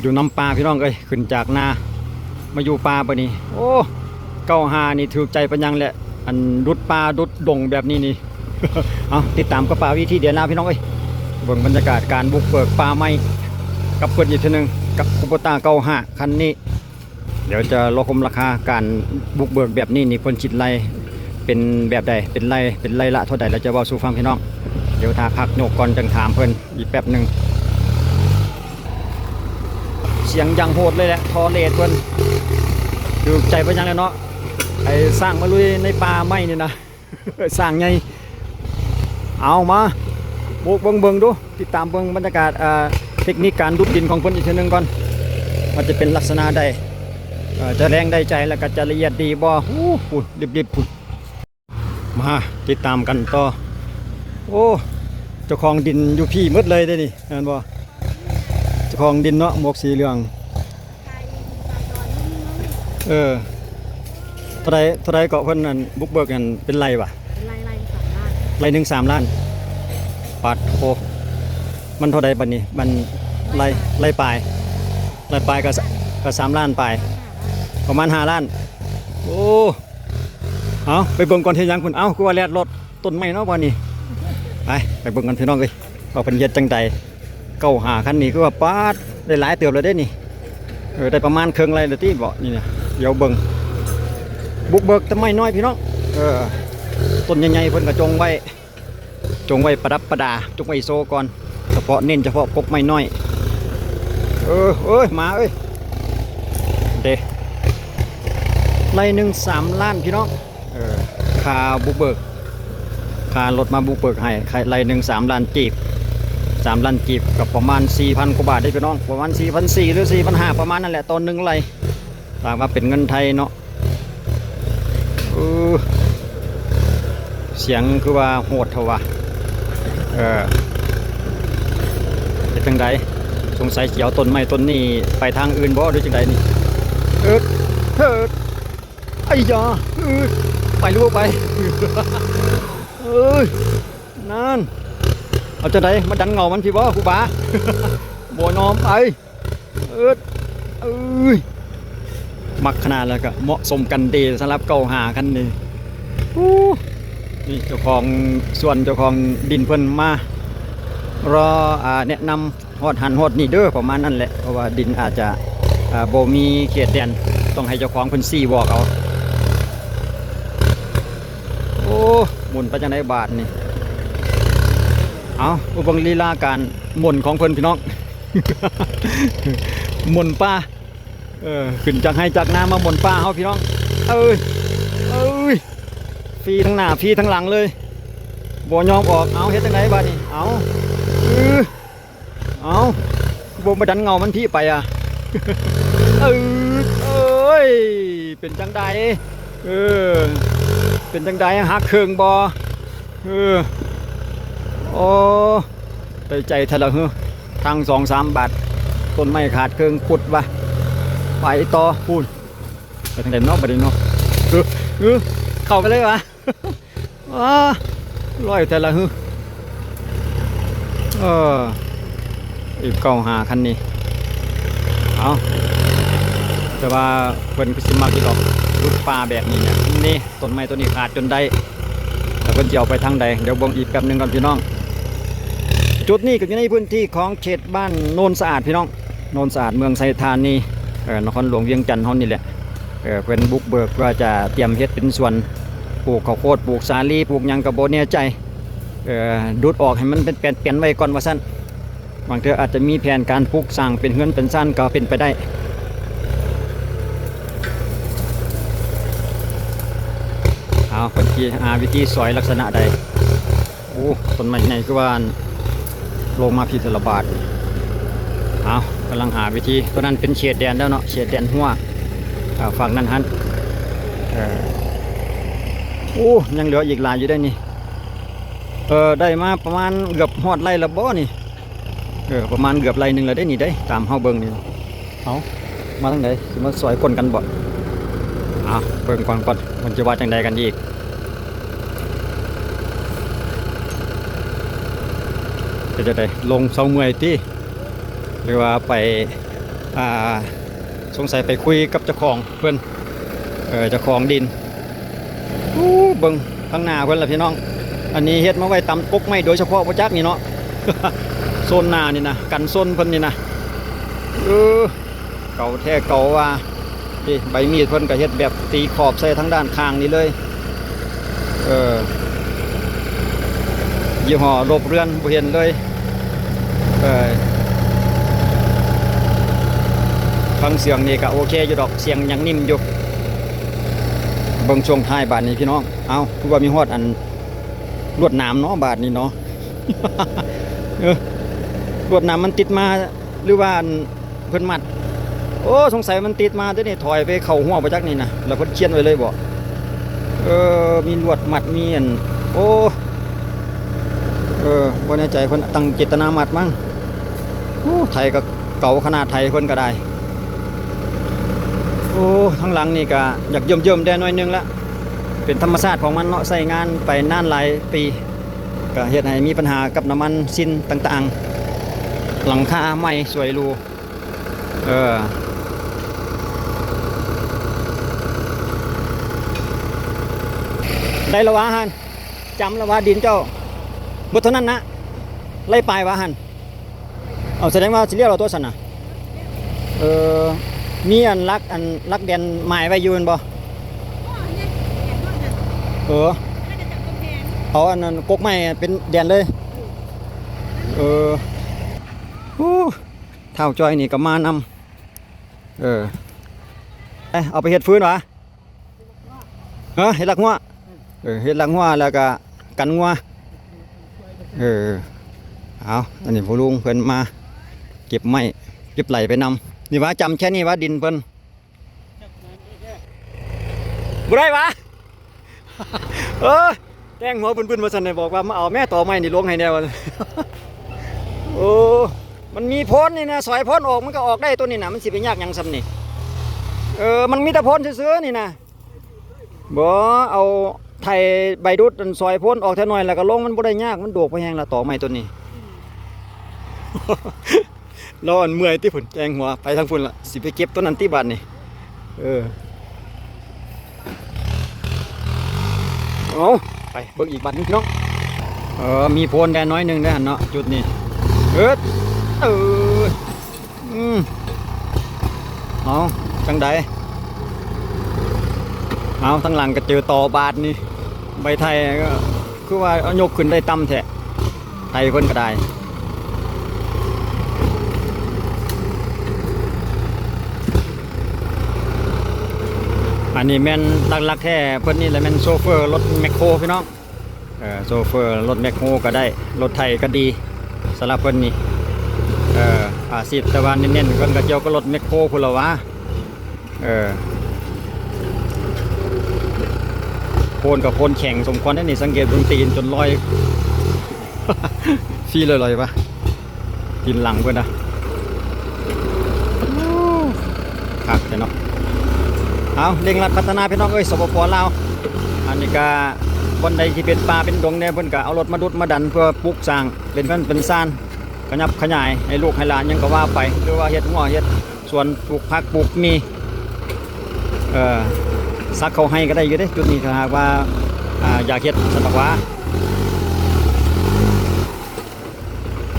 อยู่น้ำปลาพี่น้องเอ้ยขึ้นจากนามาอยู่ปลาปะนี่โอ้เก้าหานี่ถือใจปัญญังแหละอันดุดปลาดุดดงแบบนี้นี่ เอาติดตามกับปลาวิธีเดียวนาพี่น้องเอ้ยเบิ่งบรรยากาศการบุกเบิกปลาไม้กับเพื่อนอีกทีหนึ่งกับคูโบต้าเก้าห้าคันนี้เดี๋ยวจะรอชมราคาการบุกเบิกแบบนี้นี่คนจิตไรเป็นแบบใดเป็นไรละเท่าใดเราจะบอกสู่ฟังพี่น้องเดี๋ยวถ้าพักโยกก่อนจังถามเพื่อนอีกแป๊บหนึ่งเสียงยังโหดเลยแหละทอเลดเพื่อนดูใจเพื่อนยังเลยเนาะไอ้สร้างมาลุยในป่าไม้นี่นะ สร้างไงเอามาบุกเบิ่งดูติดตามเบิ่งบรรยากาศเทคนิคการดุดดินของเพื่อนอีกทีหนึ่งก่อนมันจะเป็นลักษณะใดจะแรงได้ใจแล้วก็จะละเอียดดีบ่ปุ่นดิบปุ่นมาติดตามกันต่อโอ้เจ้าของดินอยู่พี่มืดเลยได้นี่เห็นบ่เจ้าของดินเนาะหมวกสีเหลืองเท่าไรเกาะเพิ่นนั่นบุกเบิกกันเป็นไรวะไรหนึ่ง3 ล้านปัดโอมันเท่าไรบัดนี้มันไรปลายก็3 ล้านปลายประมาณ5 ล้านโอ้เอาไปเบิ่งก่อนเทียังคุณกูว่าแลดรถต้นไม้เนาะวันนี้ไปเบิ่งกันพี่น้องเลยว่าเป็นเฮ็ดจังใดเก้าหาคันนี้คือว่าปาดได้หลายเติบเลยได้นี่ได้ประมาณครึ่งไรเลยที่บ่นี่เนี่ยเดี๋ยวเบิ่งบุกเบิกต้นไม้น้อยพี่น้องต้นใหญ่ๆเพิ่นก็จงไว้ประดับประดาจงไว้โซก่อนเฉพาะกกไม้น้อยมาเด้ไรหนึ่ง3 ล้านพี่น้องค่าบุกเบิกค่ารถมาบุกเบิกให้ไรหนึ่ง3 ล้านกีบ3 ล้านกีบกับประมาณ 4,000 กว่าบาทได้พี่น้องประมาณ 4,400 หรือ 4,500 ประมาณนั่นแหละตอนหนึ่งไรตามว่าเป็นเงินไทยเนาะเสียงคือว่าโหดเถอะวะเป็นจังไดสงสัยเสียวต้นไม้ต้นนี้ไปทางอื่นบ่หรือจังไดนี่ไอ้ยาไปรู้ไปนั่นเอาจังไดมาดันเงามันพี่บ่ครูบาบ่นอมไปมักขนาดแล้วก็เหมาะสมกันดีสำหรับเก้าหาคันนี้นี่เจ้าของส่วนเจ้าของดินเพิ่นมารอแนะนำฮอดหันฮอดนี่เด้อประมาณนั้นแหละเพราะว่าดินอาจจะบ่มีเขตแดนต้องให้เจ้าของเพิ่นซี่บอกเอาหมุนไปจังไดบาทนี่เอาอุปกรณ์ลีลาการหมุนของเพิ่นพี่น้อง หมุนป้าขึ้นจากให้จากน้ำมาหมุนป้าเฮาพี่น้องฟรีทั้งหน้าฟรีทั้งหลังเลยบ่ยอมออกเอาเฮ็ดจังไดบาดนี้เอาบ่มาดันเงามันพี่ไปเป็นจังไดเป็นจังไดหักเครื่องบ่ได้ใจทะละทาง2-3 บาทต้นไม้ขาดเครื่องขุดวะไปต่อพูดไปทางไหนนอกไปดิเนาะเข้าไปเลยวะร้อยแต่ละอีกเก้าหาคันนี้เอาแต่ว่าเพิ่นก็สิมากี่ดอกรุดปลาแบบนี้เนี่ยนี่ต้นไม้ต้นนี้ขาดจนได้แต่เพิ่นจะเอาไปทางใดเดี๋ยวบ่งอีกแป๊บนึงก่อนพี่น้องจุดนี้ก็อยู่ในพื้นที่ของเขตบ้านโนนสะอาดพี่น้องโนนสะอาดเมืองไซธานีนครหลวงเวียงจันทร์เฮานี่แหละเป็นบุกเบิกว่าจะเตรียมเฮ็ดเป็นส่วนปลูกข้าวโพดปลูกสาลีปลูกหยังก็บ่แน่ใจดูดออกให้มันเป็นแปลนไว้ก่อนว่าซั่นบางเทื่ออาจจะมีแผนการปลูกสร้างเป็นเฮือนเป็นซ่านก็เป็นไปได้เอาคนที่วิธีซอยลักษณะใดต้นไม้ใหญ่คือว่าลงมาพิษระบาดเอากำลังหาวิธีตัวนั้นเป็นเฉดแดนแล้วเนาะเฉดแดนหัวฝั่งนั้นฮันยังเหลืออีกหลายอยู่ได้นี่ได้มาประมาณเกือบฮอดไร่ละบ่นี่ประมาณเกือบไร่หนึ่งแล้วได้นี่ได้ตามเฮาเบิ่งนี่เอามาทางไหนสิมาซอยคนกันบ่เบิ่งก่อนมันจะว่าจังใดกันอีกจะได้ลงเสาเมื่อยที่หรือว่าไป อ่าสงสัยไปคุยกับเจ้าของเพิ่นเจ้าของดินเบิ่งข้างหน้าเพิ่นล่ะพี่น้องอันนี้เฮ็ดมาไว้ตำกกไม้โดยเฉพาะบ่จักนี่เนาะ โซนหน้านี่นะกันโซนเพิ่นนี่นะเก่าแท้เก่าว่าดิใบมีดเพิ่นก็เฮ็ดแบบตีขอบใส่ทั้งด้านข้างนี่เลยยี่ห้อลบเรือนบ่เห็นเลยฟังเสียงนี่ก็โอเคอยู่ดอกเสียงยังนิ่มอยู่เบิ่งช่วงท้ายบาทนี้พี่น้องเอาคือว่ามีฮอดอันลวดหนามเนาะบาทนี้เนาะ ลวดหนามมันติดมาหรือว่าเพิ่นมัดโอ้สงสัยมันติดมาเด้นี่ถอยไปเข้าหัวบ่จักนี่นะแล้วเพิ่นเขียนไว้เลยบ่มีลวดมัดมีอันโอ้บ่แน่ใจเพิ่นตั้งเจตนามัดมั้งโอ้ไทยก็เก่าขนาดไทยเพิ่นก็ได้โอ้ทั้งหลังนี่ก็อยากเยิ่มๆได้หน่อยนึงละเป็นธรรมชาติของมันเนาะใช้งานไปนานหลายปีก็เฮ็ดให้มีปัญหากับน้ำมันซินต่างๆหลังคาใหม่สวยรูได้ละวะฮันจำละวะดินเจ้าบทเท่านั้นนะไล่ปลายวะฮันเอาแสดงว่าสิเรียกเราตัวสันนะมีอันรักแดนหมายไว้อยู่บ่เอาอันนั้นกกไม้เป็นแดนเลยเท่าจอยนี่ก็มานำเอาไปเฮ็ดฟื้นวะเฮ็ดลักงัวเฮ็ดลักงัวแล้วก็กันงัวเอาอันนี้พ่อลุงเพิ่นมาเก็บไม้เก็บไหลไปนำนี่ว่าจำแค่นี้ว่าดินเพิ่นบ่ได้วะ แกล้งหัวปืนๆมาสั่นเลยบอกว่ามาเอาแม่ต่อไม้นี่ลงให้แน่วะ โอ้มันมีพ้นนี่นะสอยพ้นออกมันก็ออกได้ตัวนี้นะมันสิไปยากยังซ้ำนี่มันมีแต่พ้นซื้อๆนี่นะบ่เอาไถใบดุดซอยพ้นออกเท่าน้อยแล้วก็ลงมันบ่ได้ยากมันโดกไปแห้งละต่อไม้ตัวนี้ ร้อนเมื่อยที่ฝุ่นแกงหัวไปทางฝุ่นละสิไปเก็บต้นนั้นที่บ้านนี่เอาไปเบิ่งอีกบัดนึงพี่น้องมีโพนแดนน้อยหนึ่งได้หันเนาะจุดนี้เอาจังใดเอาทั้งหลังก็เจอต่อบาทนี่ใบไทยก็คือว่าเอายกขึ้นได้ต่ำแท้ไทยเพิ่นก็ได้อันนี้แม่นหลักๆแท้เพิ่นนี่แหละแม่นโซเฟอร์รถแมคโครพี่น้องโซเฟอร์รถแมคโครก็ได้รถไทยก็ดีสำหรับเพิ่นนี่อาชีพแต่ว่าเน้นๆเพิ่นก็เกี่ยวกับรถแมคโครพุ่นละวะโพนกับโพนแข็งสมควรได้นี่สังเกตบนตีนจนลอย ฟี่ลอยๆปะกินหลังเพิ่นนะคักเนาะเอาเร่งรัดพัฒนาพี่น้องเอ้ยสปป.ลาวอันนี้ก็บนใดที่เป็นป่าเป็นดงเนี่ยเพิ่นก็เอารถมาดุดมาดันเพื่อปลูกสร้างเป็นซ่านขยับขยายให้ลูกให้หลานยังก็ว่าไปหรือว่าเฮ็ดง้อเฮ็ดสวนปลูกผักปลูกมีซักเขาให้ก็ได้อยู่เด้จุดนี้ถ้าหากว่าอยากเฮ็ดสันตะวา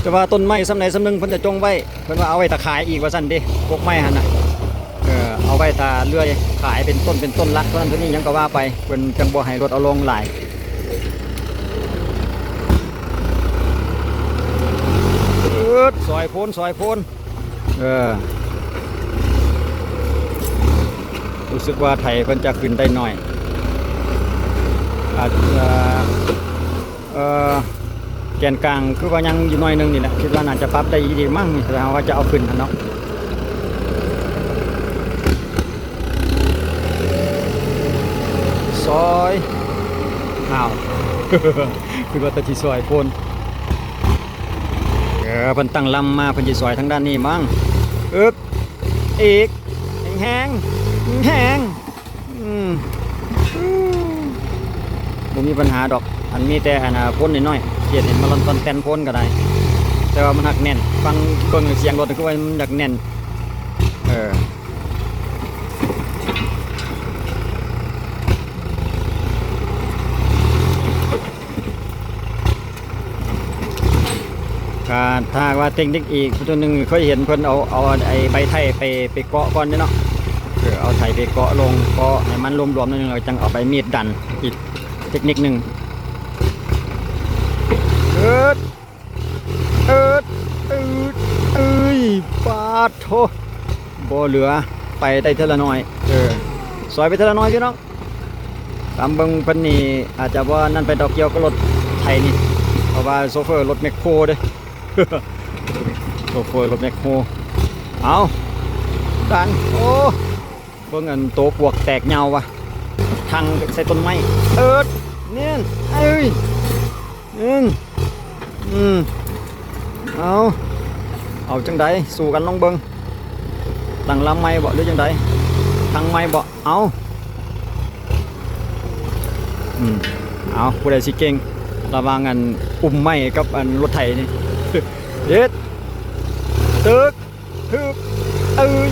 แต่ว่าต้นไม้สำไหนสำนึงเพิ่นจะจงไว้เพิ่นว่าเอาไว้ตะขายอีกว่าซั่นเด้พวกไม้หั่นน่ะเอาไว้ถ้าเลื่อยขายเป็นต้นลักเท่านั้นเท่านี้ยังก็ว่าไปเพิ่นจังบ่ให้รถเอาลงหลายซอยโพนรู้สึกว่าไทยเพิ่นจะขึ้นได้หน่อยอาจจะแกนกลางคือว่ายังอยู่หน่อยนึงนี่แหละคิดว่าน่าจะปรับได้ดีมั่งแสดงว่าจะเอาขึ้นเนาะซอยอ้าว คือว่าตะที่ซอยโพนเพิ่นตั้งลำมาเพิ่นสิซอยทางด้านนี้มั้งอีกแห้งบ่มีปัญหาดอกอันมีแต่พ่นน้อยๆเกียดเห็นมาลอนตอนแตนพ่นก็ได้แต่ว่ามันหักแน่นฟังต้นเสียงรถคือว่ามันอยากแน่น ถ้าว่าเทคนิคอีกตัวหนึ่งเคยเห็นเพิ่นเอาไอ้ใบไทยไปเกาะก่อนเนาะเอาไทยไปเกาะลงเกาะให้มันรวมๆนิดนึงแล้วจังเอาใบมีดดันอีกเทคนิคหนึ่งเอิดเอิดเอิดเอ้ยปาดโถบ่เหลือไปได้เท่าละน้อยซอยไปเท่าละน้อยพี่น้องตามเบิ่งเพิ่นนี่อาจจะว่านั่นไปดอกเกี่ยวก็รถไทยนี่เพราะว่าโซเฟอร์รถแมคโครเด้ โซเฟอร์รถแมคโครเอาดันโอ้เบิ่งอันโตปวกแตกเงาวะทางใส่ต้นไม้เนี่ยเอ้ยเอาจังไดสู้กันลองเบิ่งตั้งลำไม้บ่หรือจังไดทางไม้บ่เอาผู้ใดสิเก่งระวังอันอุ้มไม้กับอันรถไถนี่ เด็ดตึกฮึบเอ้ย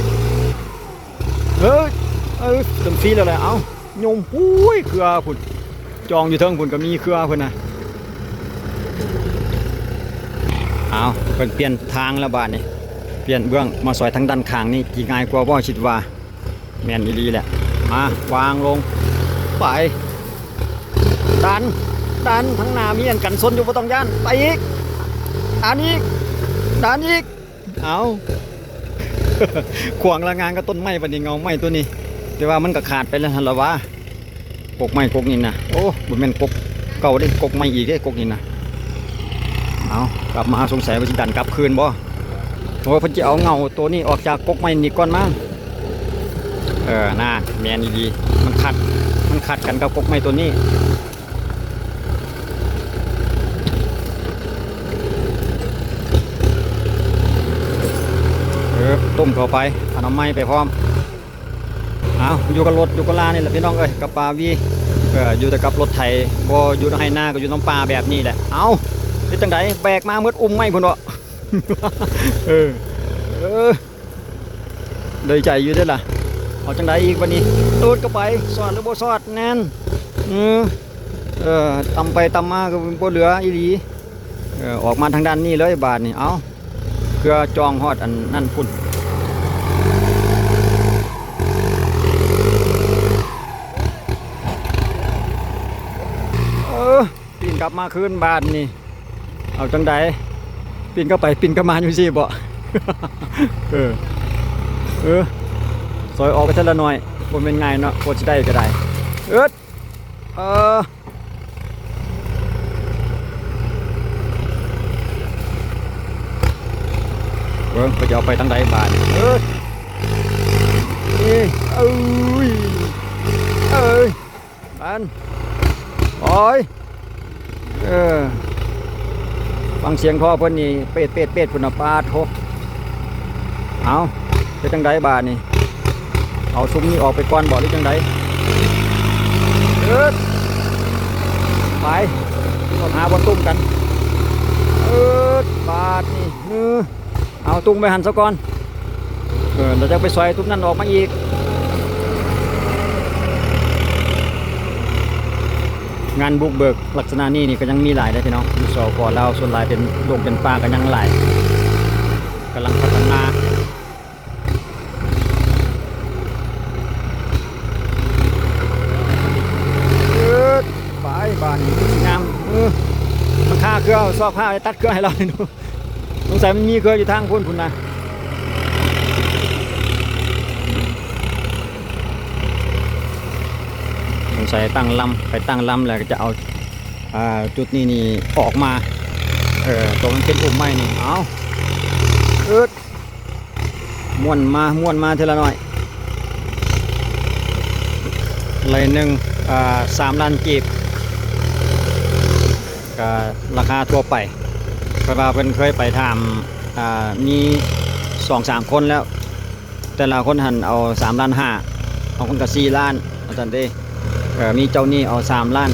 เต็มที่แล้วแหละเอาโยมปุ้ยเครือพุ่นจองอยู่เทิงพุ่นก็มีเครือพุ่นนะเอาเพิ่นเปลี่ยนทางแล้วบาดนี่เปลี่ยนเบื้องมาซอยทางด้านข้างนี่กี่ง่ายกว่าบ่คิดว่าแม่นอีหลีแหละมาวางลงไปดันทั้งหน้ามีอันกันซนอยู่บ่ต้องย่านไปอีกดันอีกเอา ขวางละงานก็ต้นไม้ปนิเงาไม้ตัวนี้แต่ว่ามันก็ขาดไปแล้วฮันละวะกกไม้กกนี่นะโอ้บุญแม่นกกเก่าได้กกไม้อีกได้กกนี่นะเอากลับมาสงสัยว่าจะดันกลับคืนบ่เพราะว่าเพิ่นจะเอาเงาตัวนี้ออกจากกกไม้นี่ก่อนมั้งน่าแมนดีมันขัดกันกับกกไม้ตัวนี้ต้มเข้าไปเอาน้ำไม้ไปพร้อมเอาอยู่กับรถอยู่กับลานี่แหละพี่น้องเอ้ยกับปลาวีอยู่แต่กับรถไถบ่อยู่ในนาก็อยู่น้ำปลาแบบนี้แหละเอาเป็นจังไดแบกมาเมื่ออุ้มไม้พุ่นวะ เลยใจอยู่ด้วยล่ะเอาจังไดอีกวันนี้ตูดก็ไปสอดหรือบ่สอดแน่นตำไปตำมาก็บ่เหลืออีหลีออกมาทางด้านนี้เลยบาทนี่เอาเพื่อจองฮอดอันนั่นพุ่นปีนกลับมาคืนบาทนี่เอาจังใดปีนเข้าไปปีนเข้ามาอยู่สิบ่ซอยออกไปทีละหน่อยบ่เป็นไงเนาะบ่สิได้ก็ได้ไปจะเอาไปทางใดบาทบ้านโอ้ยฟังเสียงท่อเพิ่นนี่เป็ดพุ่นน่ะปาดโถเอาไปทางใดบาทนี่เอาซุ้มนี้ออกไปก่อนบ่หรือจังใดไปต้องหาบ่ตุ้มกันบาทนี่เอาตุ้งไปหั่นซะก่อนเราจะไปซอยตุ้มนั่นออกมาอีกงานบุกเบิกลักษณะนี้ก็ยังมีหลายได้พี่น้องอยู่สปลาวส่วนหลายเป็นโรงเป็นป่าก็ยังหลายกำลังพัฒนาไปบ้านงามมันฆ่าเครือซอกผ้าตัดเครือให้เราดูสงสัยมันมีเครืออยู่ทางพุ่นนะสงสัยตั้งลำไปตั้งลำแล้วก็จะเอาจุดนี้ออกมาตรงนั้นเป็นอุ้มไม้นี่เอาม้วนมาทีละหน่อยเลยหนึ่ง3 ล้านกีบก็ราคาทั่วไปเพราะว่าเพิ่นเคยไปทำมี2-3 คนแล้วแต่ละคนหันเอา3.5 ล้านเอาคนก็4 ล้านอาจารย์เด้มีเจ้านี่เอา3 ล้าน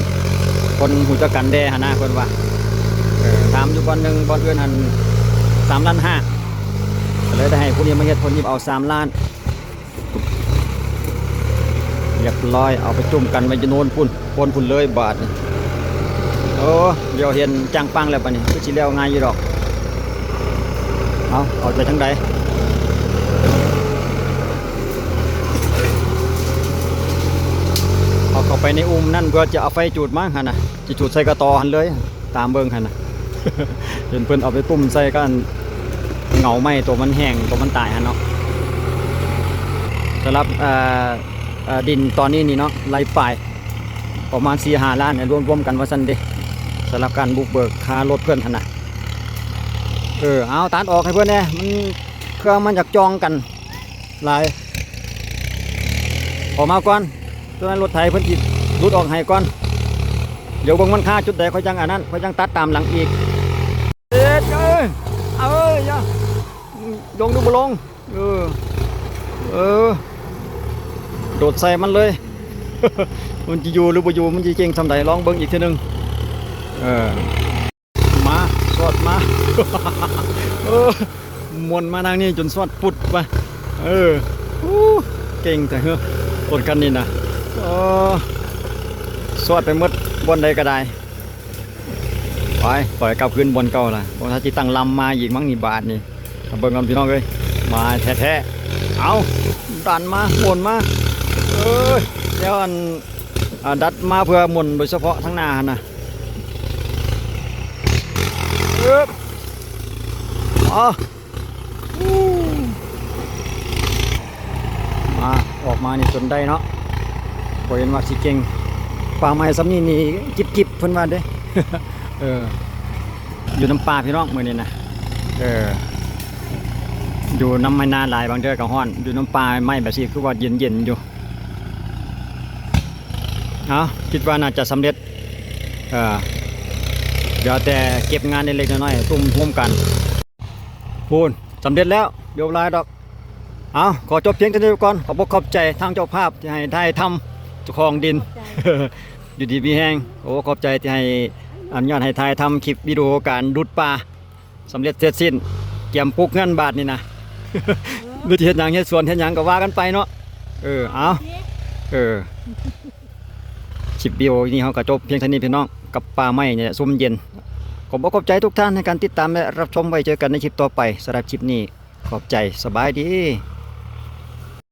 คนหูจักกันแด่หนะคนว่าถามอยู่บอลหนึ่งบอลอื่นหัน3.5 ล้านเลยได้ให้คนนี้มาเฮ็ดคนนี้เอา3 ล้านเรียบร้อยเอาไปจุ่มกันไปจะโนนพุ่นเลยบาทโอ้เดี๋ยวเห็นจังปังแล้วปะนี่ก็สิเลี้ยวง่ายอยู่ดอก เอาไปทางใดเอาเข้าไปในอุ้มนั่นเพื่อจะเอาไฟจุดมั้งหั่นน่ะจะจุดใส่กระตอหันเลยตามเบิ่งหั่นน่ะ เห็นเพิ่นเอาไปตุ่มใส่กันเหงาไหมตัวมันแห้งตัวมันตายหั่นเนาะสำหรับดินตอนนี้นี่เนาะไล่ปลายประมาณ4-5 ล้านเนี่ยรวมกันว่าซั่นเด้สำหรับการบุกเบิกค่ารถเพื่อนหั่นน่ะเอาตัดออกให้เพื่อนเนี่ยมันเครื่องมันอยากจองกันหลายออกมาก่อนตัวนั้นรถไถเพิ่นสิรุดออกให้ก่อนเดี๋ยวเบิ่งมันค่าจุดใดค่อยจังอันนั้นค่อยจังตัดตามหลังอีกเอ้ยอย่าลงดูบ่ลงโดดใส่มันเลย มันจะอยู่หรือบ่อยู่มันจะเก่งสำใดลองเบิ่งอีกทีนึงมาสอดมา มวนมาทางนี้จนสอดปุดไปเก่งแต่คนกันนี่นะสอดไปหมดบนใดก็ได้ไปปล่อยกลับคืนบนเก่าล่ะเพราะถ้าจิตั้งลำมาอีกมั้งนี่บาทนี่เบิ่งกันพี่น้องเลยมาแท้ๆเอาดันมาหมุนมาแล้วดัดมาเพื่อหมุนโดยเฉพาะทั้งหน้านะมาออกมานี่จนได้เนาะบ่เห็นว่าสิเก่งปลาไม้ซ้ำนี่จิบเพิ่นว่าเด้ อยู่น้ำปลาพี่น้องมื้อนี้นะอยู่น้ำไม้นาหลายบางเทื่อก็ฮ้อนอยู่น้ำปลาไม้แบบนี้คือว่าเย็นๆอยู่คิดว่าน่าจะสำเร็จเดี๋ยวแต่เก็บงานเล็กๆน้อยๆตุ้มร่วมกันพูนสำเร็จแล้วเดี๋ยวลายดอกขอจบเพียงเท่านี้ก่อนขอบใจทางเจ้าภาพที่ให้ได้ทำเจ้าของดิน อยู่ดีมีแห้งขอบใจที่ให้อนุญาตให้ถ่ายทำคลิปวิดีโอการดุดปลาสำเร็จเสร็จสิ้นเกี่ยมปุกเงินบาทนี่นะ ดูที่เห็นอย่างเห็นส่วนเห็นอย่างก็ว่ากันไปเนาะคลิปวิดีโอนี้เขาก็จบเพียงเท่านี้พี่น้องกับปลาไม้เนี่ยซุ่มเย็นขอบใจทุกท่านในการติดตามและรับชมไว้เจอกันในคลิปต่อไปสำหรับคลิปนี้ขอบใจสบายดี